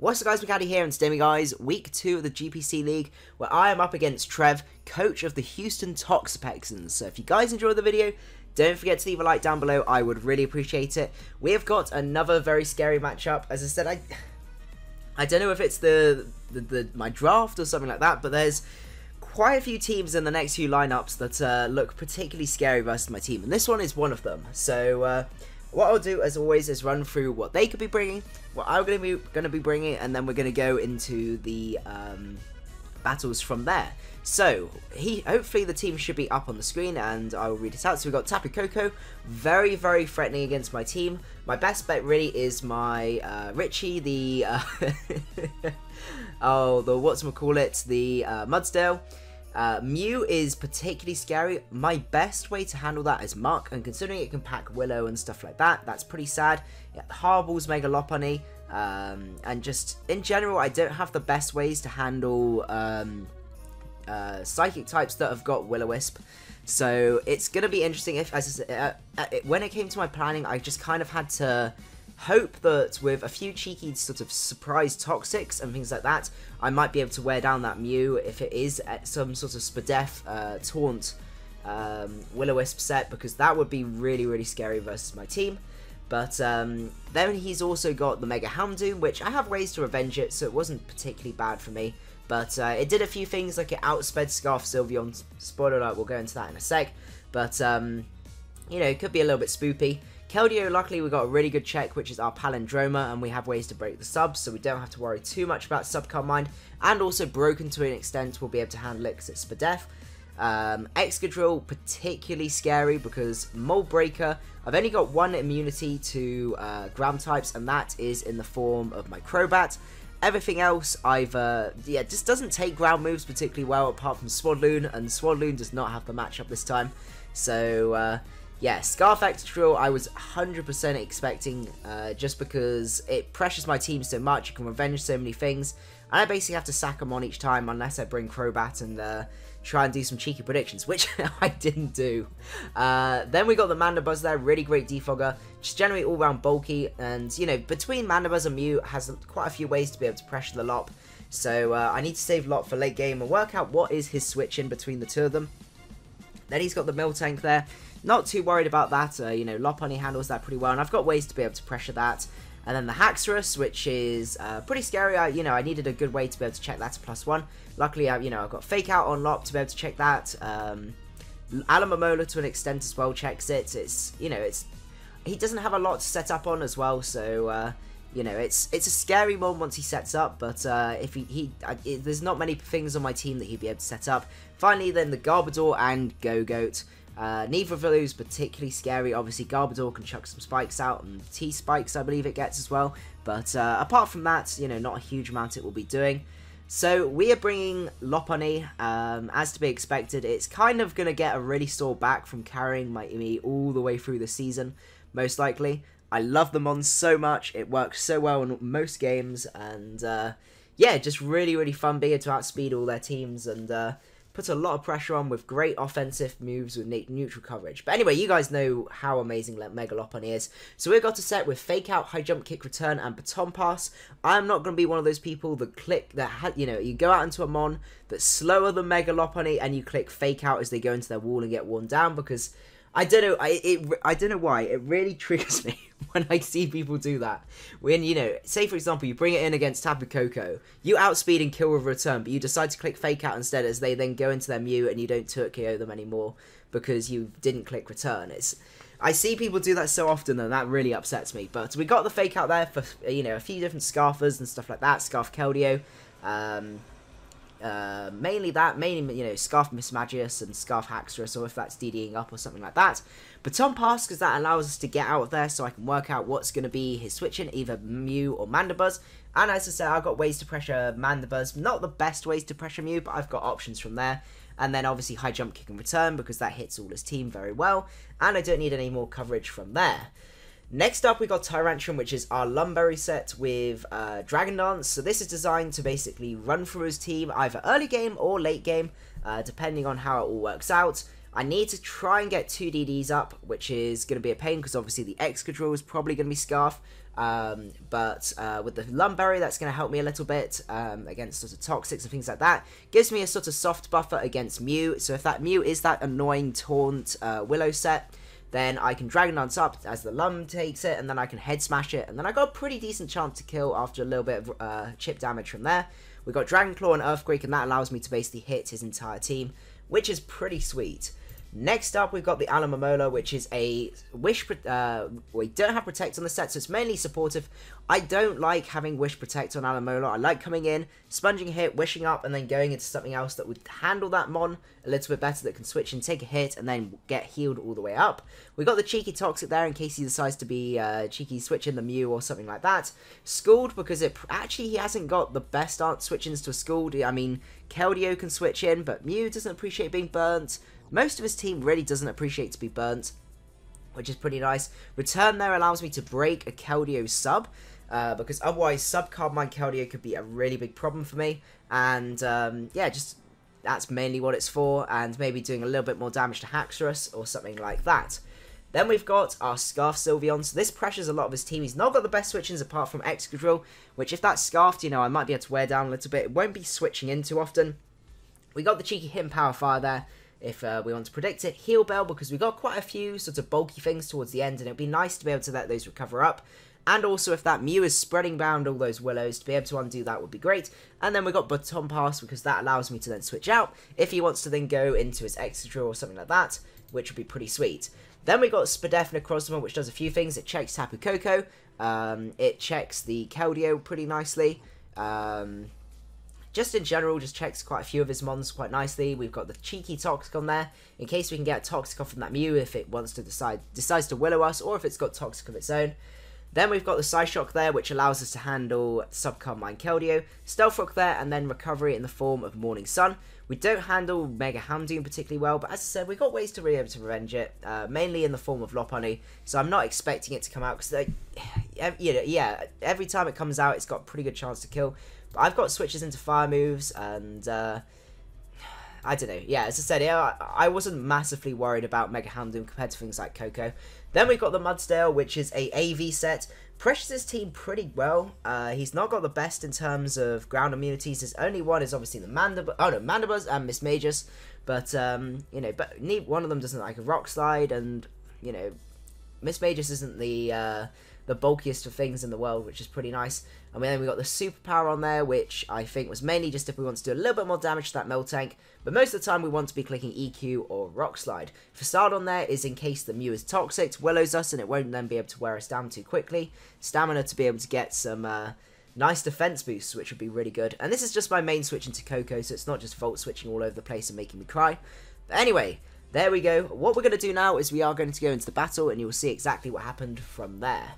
What's up guys, macadii here, and today guys, week 2 of the GPC League, where I am up against Trev, coach of the Houston Toxapexans. So if you guys enjoyed the video, don't forget to leave a like down below, I would really appreciate it. We have got another very scary matchup. As I said, I don't know if it's my draft or something like that, but there's quite a few teams in the next few lineups that look particularly scary versus my team, and this one is one of them. So what I'll do, as always, is run through what they could be bringing, what I'm going to be bringing, and then we're going to go into the battles from there. So, hopefully the team should be up on the screen, and I will read it out. So we've got Tapu Koko, very, very threatening against my team. My best bet really is my Richie, the, the Mudsdale. Mew is particularly scary. My best way to handle that is Muck, and considering it can pack Willow and stuff like that, that's pretty sad. Yeah, Harballs, Mega Lopunny, and just in general, I don't have the best ways to handle psychic types that have got Will-O-Wisp. So it's gonna be interesting. If, as I said, when it came to my planning, I just kind of had to hope that with a few cheeky sort of surprise Toxics and things like that, I might be able to wear down that Mew if it is some sort of Spadef Taunt Will-O-Wisp set, because that would be really, really scary versus my team. But then he's also got the Mega Houndoom, which I have ways to revenge it, so it wasn't particularly bad for me. But it did a few things, like it outsped Scarf Sylveon. Spoiler alert, we'll go into that in a sec. But, you know, it could be a little bit spoopy. Keldeo, luckily, we got a really good check, which is our Palindroma, and we have ways to break the subs, so we don't have to worry too much about Subcard Mind. And also, Broken to an extent, we'll be able to handle it because it's Spadef. Excadrill, particularly scary because Mold Breaker, I've only got one immunity to ground types, and that is in the form of my Crobat. Everything else, just doesn't take ground moves particularly well, apart from Swadloon, and Swadloon does not have the matchup this time. So, yeah, Scarf Excadrill I was 100% expecting, just because it pressures my team so much, you can revenge so many things, and I basically have to sack them on each time unless I bring Crobat and try and do some cheeky predictions, which I didn't do. Then we got the Mandibuzz there, really great defogger, just generally all round bulky, and you know, between Mandibuzz and Mew has quite a few ways to be able to pressure the Lop, so I need to save Lop for late game and work out what is his switch in between the two of them. Then he's got the Miltank there, not too worried about that, you know, Lopunny handles that pretty well, and I've got ways to be able to pressure that. And then the Haxorus, which is pretty scary. You know, I needed a good way to be able to check that to +1. Luckily, you know, I've got Fake Out on Lop to be able to check that. Alamomola to an extent as well checks it. It's, you know, he doesn't have a lot to set up on as well, so you know, it's a scary one once he sets up. But if there's not many things on my team that he'd be able to set up. Finally, then the Garbodor and Go-Goat. Neither of those particularly scary. Obviously, Garbodor can chuck some spikes out, and T-spikes I believe it gets as well. But apart from that, you know, not a huge amount it will be doing. So we are bringing Lopunny, as to be expected. It's kind of going to get a really sore back from carrying me all the way through the season, most likely. I love the Mon so much. It works so well in most games, and yeah, just really, really fun being able to outspeed all their teams, and puts a lot of pressure on with great offensive moves with neutral coverage. But anyway, you guys know how amazing Mega Lopunny is. So we've got to set with Fake Out, High Jump, Kick, Return, and Baton Pass. I'm not going to be one of those people that you know, you go out into a Mon that's slower than Mega Lopunny and you click Fake Out as they go into their wall and get worn down, because I don't know, I don't know why, it really triggers me when I see people do that. When, you know, say for example, you bring it in against Tapu Koko, you outspeed and kill with return, but you decide to click Fake Out instead as they then go into their Mew and you don't Turk KO them anymore because you didn't click return. I see people do that so often, and that really upsets me. But we got the Fake Out there for, you know, a few different Scarfers and stuff like that. Scarf Keldeo, mainly, you know, Scarf Mismagius and Scarf Haxorus, or if that's DDing up or something like that. Baton Pass, because that allows us to get out of there so I can work out what's going to be his switching, either Mew or Mandibuzz. And as I said, I've got ways to pressure Mandibuzz. Not the best ways to pressure Mew, but I've got options from there. And then obviously High Jump, Kick and Return, because that hits all his team very well. And I don't need any more coverage from there. Next up, we got Tyrantrum, which is our Lumberry set with Dragon Dance. So this is designed to basically run through his team, either early game or late game, depending on how it all works out. I need to try and get 2 DDs up, which is going to be a pain because obviously the Excadrill is probably going to be Scarf. But with the Lumberry, that's going to help me a little bit against sort of Toxics and things like that. Gives me a sort of soft buffer against Mew. So if that Mew is that annoying Taunt Willow set, then I can Dragon Dance up as the Lum takes it, and then I can Head Smash it, and then I got a pretty decent chance to kill after a little bit of chip damage from there. We got Dragon Claw and Earthquake, and that allows me to basically hit his entire team, which is pretty sweet. Next up, we've got the Alomomola, which is a Wish... we don't have Protect on the set, so it's mainly supportive. I don't like having Wish Protect on Alomomola. I like coming in, sponging a hit, wishing up, and then going into something else that would handle that Mon a little bit better, that can switch and take a hit, and then get healed all the way up. We got the cheeky Toxic there in case he decides to be cheeky switching the Mew or something like that. Scald, because actually he hasn't got the best switch-ins to a Scald. I mean, Keldeo can switch in, but Mew doesn't appreciate being burnt. Most of his team really doesn't appreciate to be burnt, which is pretty nice. Return there allows me to break a Keldeo sub, because otherwise sub Carbine Keldeo could be a really big problem for me. And yeah, just that's mainly what it's for, and maybe doing a little bit more damage to Haxorus or something like that. Then we've got our Scarf Sylveon, so this pressures a lot of his team. He's not got the best switch-ins apart from Excadrill, which if that's Scarfed, you know, I might be able to wear down a little bit. It won't be switching in too often. We got the cheeky Hidden Power Fire there, if we want to predict it. Heal Bell, because we got quite a few sort of bulky things towards the end, and it'd be nice to be able to let those recover up. And also, if that Mew is spreading bound all those Willows, to be able to undo that would be great. And then we got Baton Pass, because that allows me to then switch out, if he wants to then go into his Excadrill or something like that, which would be pretty sweet. Then we got Spadef Necrozma, which does a few things. It checks Tapu Koko, it checks the Keldeo pretty nicely, just in general, just checks quite a few of his mons quite nicely. We've got the cheeky Toxic on there, in case we can get a Toxic off from that Mew if it wants to decides to Willow us, or if it's got Toxic of its own. Then we've got the Psyshock there, which allows us to handle Subcarbine Keldeo, Stealth Rock there, and then Recovery in the form of Morning Sun. We don't handle Mega Houndoom particularly well, but as I said, we've got ways to really be able to revenge it, mainly in the form of Lopunny, so I'm not expecting it to come out, because yeah, every time it comes out, it's got a pretty good chance to kill. But I've got switches into fire moves, and I don't know. Yeah, as I said, yeah, I wasn't massively worried about Mega Houndoom compared to things like Koko. Then we've got the Mudsdale, which is a AV set. Pressures his team pretty well. He's not got the best in terms of ground immunities. His only one is obviously the Mandibuzz and Mismagius. But, you know, but neither one of them doesn't like a Rock Slide, and, you know, Mismagius isn't the bulkiest of things in the world, which is pretty nice. And then we got the Superpower on there, which I think was mainly just if we want to do a little bit more damage to that Miltank, but most of the time we want to be clicking EQ or Rock Slide. Facade on there is in case the Mew is Toxic, Willows us, and it won't then be able to wear us down too quickly. Stamina to be able to get some nice defense boosts, which would be really good. And this is just my main switch into Koko, so it's not just Volt switching all over the place and making me cry. But anyway, there we go. What we're going to do now is we are going to go into the battle, and you will see exactly what happened from there.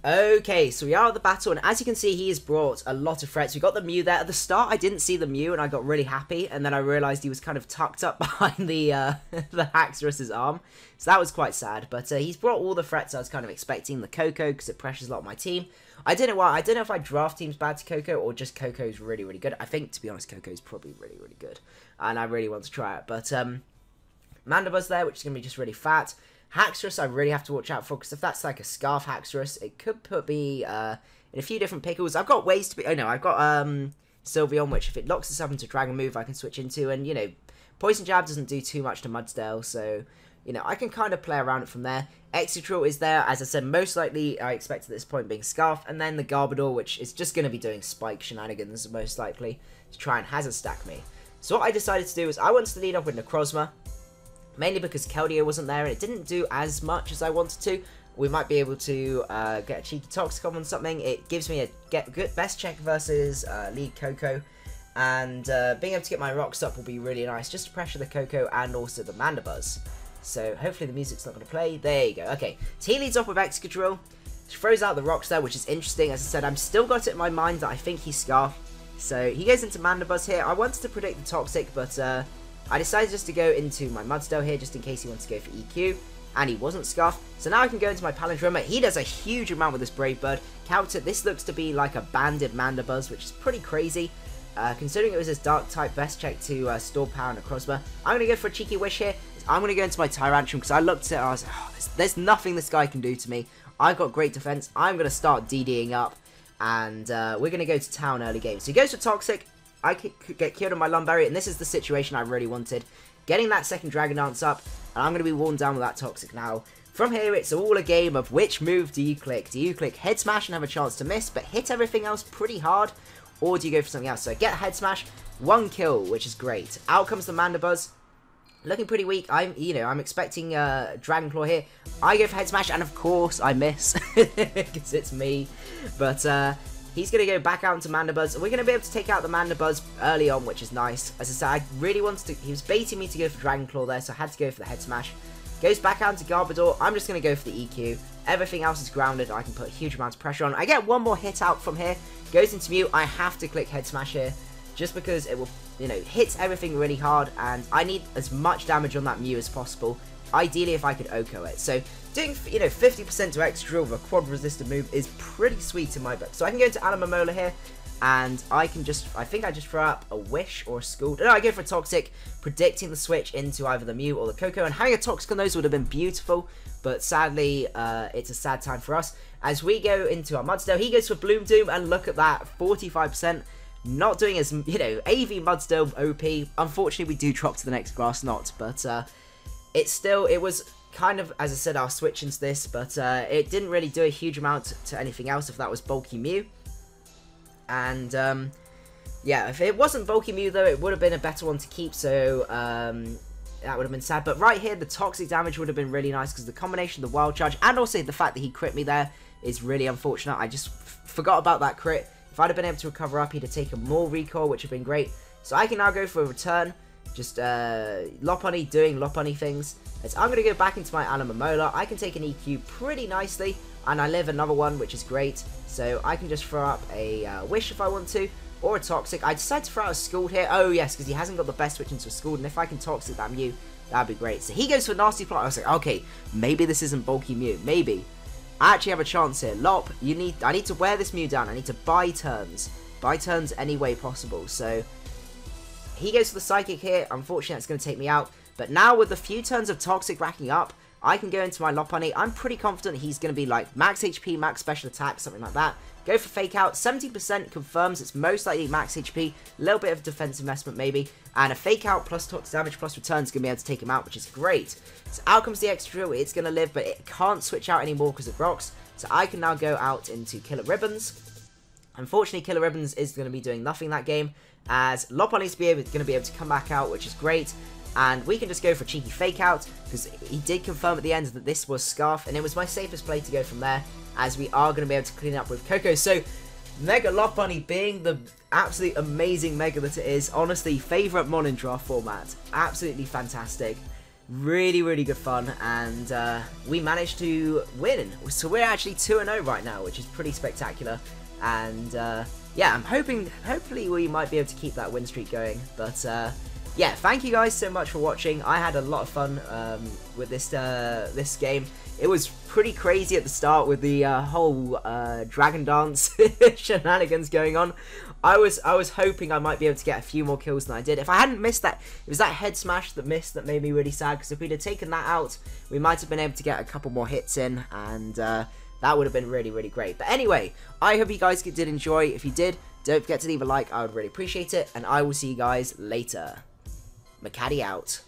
Okay, so we are at the battle, and as you can see, he has brought a lot of threats. We got the Mew there. At the start, I didn't see the Mew, and I got really happy, and then I realised he was kind of tucked up behind the Haxorus's arm, so that was quite sad. But he's brought all the threats I was kind of expecting. The Koko, because it pressures a lot of my team. I don't know why. I don't know if I draft teams bad to Koko, or just Koko's really, really good. I think, to be honest, Koko's probably really, really good, and I really want to try it. But Mandibuzz there, which is going to be just really fat. Haxorus I really have to watch out for, because if that's like a Scarf Haxorus, it could put me in a few different pickles. I've got ways to be... Oh no, I've got Sylveon, which if it locks itself into Dragon Move, I can switch into, and, you know, Poison Jab doesn't do too much to Mudsdale, so, you know, I can kind of play around it from there. Excadrill is there, as I said, most likely I expect at this point being Scarf, and then the Garbodor, which is just going to be doing Spike shenanigans, most likely, to try and Hazard Stack me. So what I decided to do is I wanted to lead off with Necrozma, mainly because Keldeo wasn't there and it didn't do as much as I wanted to. We might be able to get a cheeky Toxicom on something. It gives me a good best check versus lead Koko, and being able to get my rocks up will be really nice, just to pressure the Koko and also the Mandibuzz. So hopefully the music's not going to play. There you go. Okay, so he leads off with Excadrill. She throws out the rocks there, which is interesting. As I said, I'm still got it in my mind that I think he's Scarf. So he goes into Mandibuzz here. I wanted to predict the Toxic, but I decided just to go into my Mudsdale here, just in case he wants to go for EQ, and he wasn't Scarf. So now I can go into my Palindroma. He does a huge amount with this Brave Bird. Counter, this looks to be like a banded Mandibuzz, which is pretty crazy. Considering it was his Dark type best check to store power and Necrozma. I'm going to go for a cheeky Wish here. I'm going to go into my Tyrantrum because I looked at it and I was like, oh, there's nothing this guy can do to me. I've got great defense. I'm going to start DDing up, and we're going to go to town early game. So he goes for Toxic. I could get killed on my Lumberry, and this is the situation I really wanted. Getting that second Dragon Dance up, and I'm going to be worn down with that Toxic now. From here, it's all a game of which move do you click. Do you click Head Smash and have a chance to miss, but hit everything else pretty hard? Or do you go for something else? So get Head Smash, 1 kill, which is great. Out comes the Mandibuzz. Looking pretty weak. I'm expecting Dragon Claw here. I go for Head Smash, and of course I miss because it's me. But he's gonna go back out into Mandibuzz. We're gonna be able to take out the Mandibuzz early on, which is nice. As I said, I really wanted to. He was baiting me to go for Dragon Claw there, so I had to go for the Head Smash. Goes back out into Garbodor. I'm just gonna go for the EQ. Everything else is grounded. I can put a huge amount of pressure on. I get one more hit out from here. Goes into Mew. I have to click Head Smash here, just because it will, hit everything really hard, and I need as much damage on that Mew as possible. Ideally, if I could OHKO it. So, doing, 50% to X drill with a quad resisted move is pretty sweet in my book. So, I can go into Alomomola here, and I think I just throw up a Wish or a Scald. No, I go for a Toxic, predicting the switch into either the Mew or the Coco, and having a Toxic on those would have been beautiful, but sadly, it's a sad time for us. As we go into our Mudsdale, he goes for Bloom Doom, and look at that, 45%. Not doing as, AV Mudsdale OP. Unfortunately, we do drop to the next Grass Knot, but it was kind of, as I said, I'll switch into this, but it didn't really do a huge amount to anything else if that was Bulky Mew. And, yeah, if it wasn't Bulky Mew, though, it would have been a better one to keep, so that would have been sad. But right here, the Toxic damage would have been really nice, because the combination of the Wild Charge, and also the fact that he crit me there, is really unfortunate. I just forgot about that crit. If I'd have been able to recover up, he'd have taken more recoil, which would have been great. So I can now go for a return. Just Lopunny doing Lopunny things. As I'm going to go back into my Alomomola. I can take an EQ pretty nicely. And I live another one, which is great. So I can just throw up a Wish if I want to. Or a Toxic. I decided to throw out a Scald here. Oh yes, because he hasn't got the best switch into a Scald. And if I can Toxic that Mew, that'd be great. So he goes for Nasty Plot. I was like, okay, maybe this isn't Bulky Mew. Maybe. I actually have a chance here. Lop, I need to wear this Mew down. I need to buy turns. Buy turns any way possible. So, he goes for the Psychic here. Unfortunately, that's going to take me out. But now, with a few turns of Toxic racking up, I can go into my Lopunny. I'm pretty confident he's going to be like max HP, max special attack, something like that. Go for Fake Out. 70% confirms it's most likely max HP. A little bit of defense investment maybe. And a Fake Out plus Toxic damage plus return is going to be able to take him out, which is great. So out comes the Extra Drill. It's going to live, but it can't switch out anymore because of rocks. So I can now go out into Killer Ribbons. Unfortunately, Killer Ribbons is going to be doing nothing that game, as Lopunny is going to be able to come back out, which is great. And we can just go for a cheeky Fake Out, because he did confirm at the end that this was Scarf, and it was my safest play to go from there, as we are going to be able to clean up with Coco. So, Mega Lopunny being the absolutely amazing Mega that it is, honestly, favourite Mon in draft format. Absolutely fantastic. Really, really good fun, and we managed to win. So we're actually 2-0 right now, which is pretty spectacular. And yeah, I'm hopefully we might be able to keep that win streak going. But yeah, thank you guys so much for watching. I had a lot of fun with this game. It was pretty crazy at the start with the whole Dragon Dance shenanigans going on. I was hoping I might be able to get a few more kills than I did. If I hadn't missed that, it was that Head Smash that missed that made me really sad, because if we'd have taken that out, we might have been able to get a couple more hits in, and that would have been really, really great. But anyway, I hope you guys did enjoy. If you did, don't forget to leave a like. I would really appreciate it, and I will see you guys later. Macadii out.